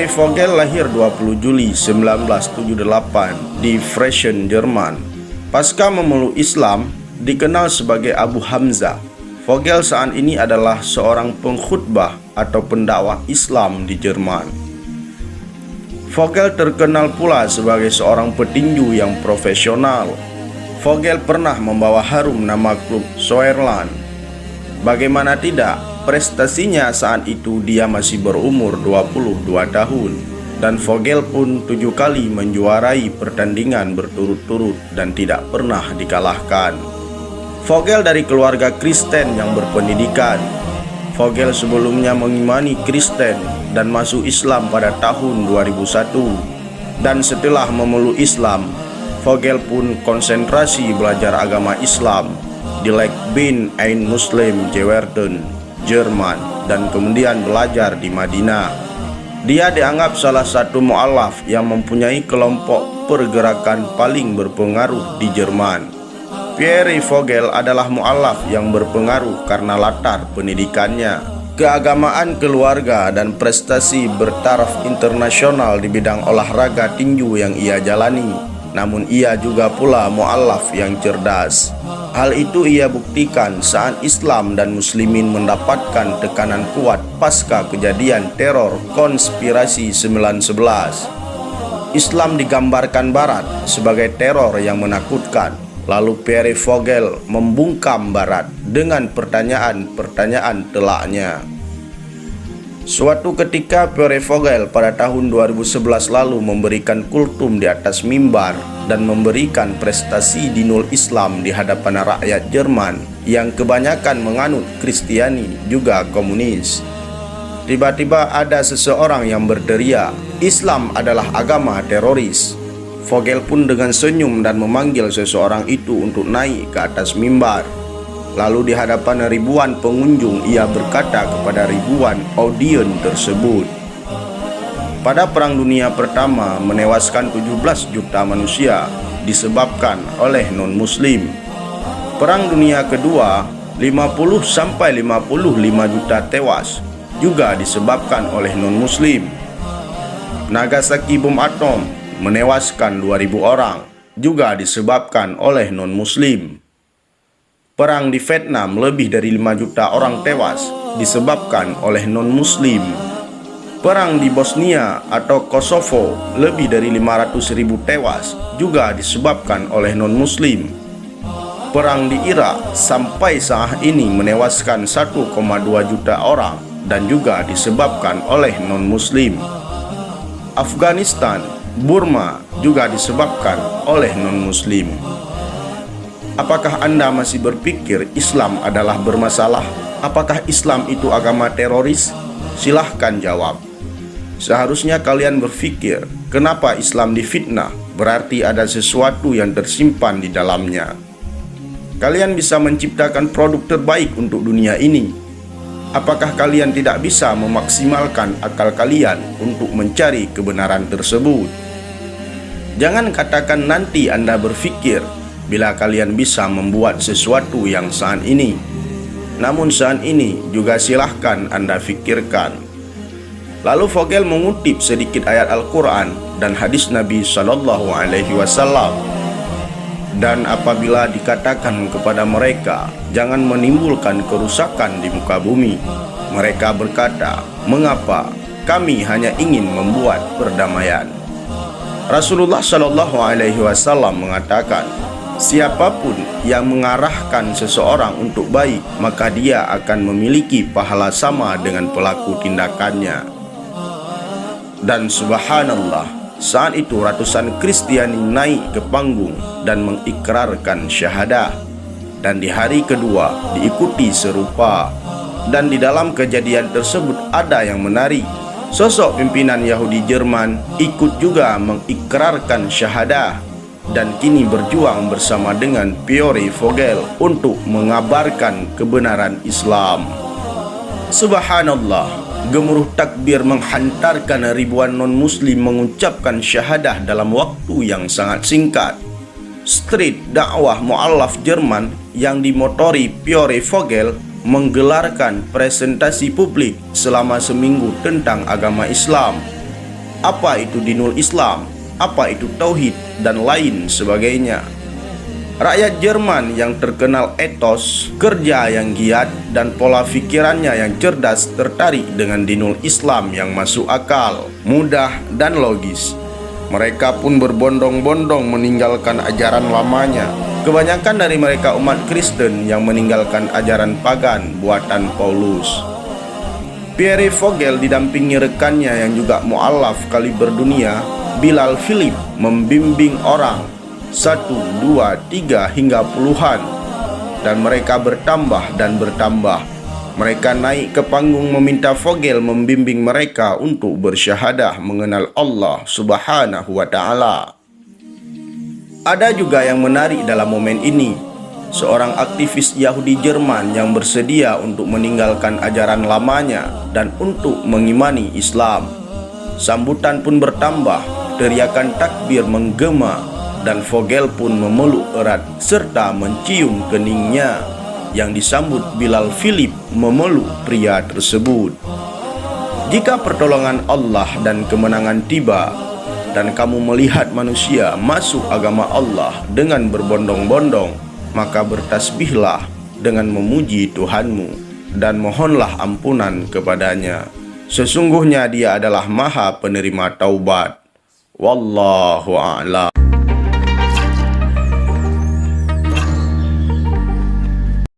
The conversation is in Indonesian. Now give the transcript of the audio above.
Vogel lahir 20 Juli 1978 di Frechen, Jerman. Pasca memeluk Islam, dikenal sebagai Abu Hamzah. Vogel saat ini adalah seorang pengkhutbah atau pendakwah Islam di Jerman. Vogel terkenal pula sebagai seorang petinju yang profesional. Vogel pernah membawa harum nama klub Sauerland. Bagaimana tidak, prestasinya saat itu dia masih berumur 22 tahun, dan Vogel pun 7 kali menjuarai pertandingan berturut-turut dan tidak pernah dikalahkan. Vogel dari keluarga Kristen yang berpendidikan. Vogel sebelumnya mengimani Kristen dan masuk Islam pada tahun 2001, dan setelah memeluk Islam, Vogel pun konsentrasi belajar agama Islam di Legbin ein Muslim Gewerden, Jerman, dan kemudian belajar di Madinah. Dia dianggap salah satu mu'alaf yang mempunyai kelompok pergerakan paling berpengaruh di Jerman. Pierre Vogel adalah mu'alaf yang berpengaruh karena latar pendidikannya, keagamaan keluarga, dan prestasi bertaraf internasional di bidang olahraga tinju yang ia jalani. Namun ia juga pula mu'alaf yang cerdas. Hal itu ia buktikan saat Islam dan Muslimin mendapatkan tekanan kuat pasca kejadian teror konspirasi 9/11. Islam digambarkan Barat sebagai teror yang menakutkan. Lalu Pierre Vogel membungkam Barat dengan pertanyaan-pertanyaan telaknya. Suatu ketika Pierre Vogel pada tahun 2011 lalu memberikan kultum di atas mimbar dan memberikan prestasi di Nul Islam di hadapan rakyat Jerman yang kebanyakan menganut Kristiani juga komunis. Tiba-tiba ada seseorang yang berteriak, "Islam adalah agama teroris." Vogel pun dengan senyum dan memanggil seseorang itu untuk naik ke atas mimbar. Lalu di hadapan ribuan pengunjung ia berkata kepada ribuan audien tersebut, "Pada Perang Dunia Pertama menewaskan 17 juta manusia disebabkan oleh non-muslim. Perang Dunia Kedua 50-55 juta tewas juga disebabkan oleh non-muslim. Nagasaki bom atom menewaskan 2000 orang juga disebabkan oleh non-muslim. Perang di Vietnam lebih dari 5 juta orang tewas disebabkan oleh non-muslim. Perang di Bosnia atau Kosovo lebih dari 500.000 tewas juga disebabkan oleh non-muslim. Perang di Irak sampai saat ini menewaskan 1,2 juta orang dan juga disebabkan oleh non-muslim. Afghanistan, Burma juga disebabkan oleh non-muslim. Apakah Anda masih berpikir Islam adalah bermasalah? Apakah Islam itu agama teroris? Silahkan jawab. Seharusnya kalian berpikir, kenapa Islam difitnah? Berarti ada sesuatu yang tersimpan di dalamnya. Kalian bisa menciptakan produk terbaik untuk dunia ini. Apakah kalian tidak bisa memaksimalkan akal kalian untuk mencari kebenaran tersebut? Jangan katakan nanti Anda berpikir bila kalian bisa membuat sesuatu yang saat ini. Namun saat ini juga silahkan Anda fikirkan. Lalu Vogel mengutip sedikit ayat Al-Quran dan hadis Nabi SAW. Dan apabila dikatakan kepada mereka, jangan menimbulkan kerusakan di muka bumi, mereka berkata, mengapa? Kami hanya ingin membuat perdamaian. Rasulullah SAW mengatakan, siapapun yang mengarahkan seseorang untuk baik, maka dia akan memiliki pahala sama dengan pelaku tindakannya. Dan subhanallah, saat itu ratusan Kristiani naik ke panggung dan mengikrarkan syahadah. Dan di hari kedua diikuti serupa. Dan di dalam kejadian tersebut ada yang menarik. Sosok pimpinan Yahudi Jerman ikut juga mengikrarkan syahadah dan kini berjuang bersama dengan Pierre Vogel untuk mengabarkan kebenaran Islam. Subhanallah, gemuruh takbir menghantarkan ribuan non-muslim mengucapkan syahadah dalam waktu yang sangat singkat. Street dakwah mu'alaf Jerman yang dimotori Pierre Vogel menggelarkan presentasi publik selama seminggu tentang agama Islam. apa itu dinul Islam, apa itu tauhid, dan lain sebagainya. Rakyat Jerman yang terkenal etos, kerja yang giat, dan pola pikirannya yang cerdas tertarik dengan dinul Islam yang masuk akal, mudah, dan logis. Mereka pun berbondong-bondong meninggalkan ajaran lamanya. Kebanyakan dari mereka umat Kristen yang meninggalkan ajaran pagan buatan Paulus. Pierre Vogel didampingi rekannya yang juga mu'alaf kaliber dunia, Bilal Philip, membimbing orang 1, 2, 3 hingga puluhan, dan mereka bertambah dan bertambah. Mereka naik ke panggung meminta Vogel membimbing mereka untuk bersyahadah mengenal Allah Subhanahu wa Ta'ala. Ada juga yang menarik dalam momen ini, seorang aktivis Yahudi Jerman yang bersedia untuk meninggalkan ajaran lamanya dan untuk mengimani Islam. Sambutan pun bertambah, teriakan takbir menggema, dan Vogel pun memeluk erat serta mencium keningnya. Yang disambut Bilal Philip memeluk pria tersebut. Jika pertolongan Allah dan kemenangan tiba, dan kamu melihat manusia masuk agama Allah dengan berbondong-bondong, maka bertasbihlah dengan memuji Tuhanmu dan mohonlah ampunan kepadanya. Sesungguhnya Dia adalah Maha Penerima Taubat. Wallahu a'lam.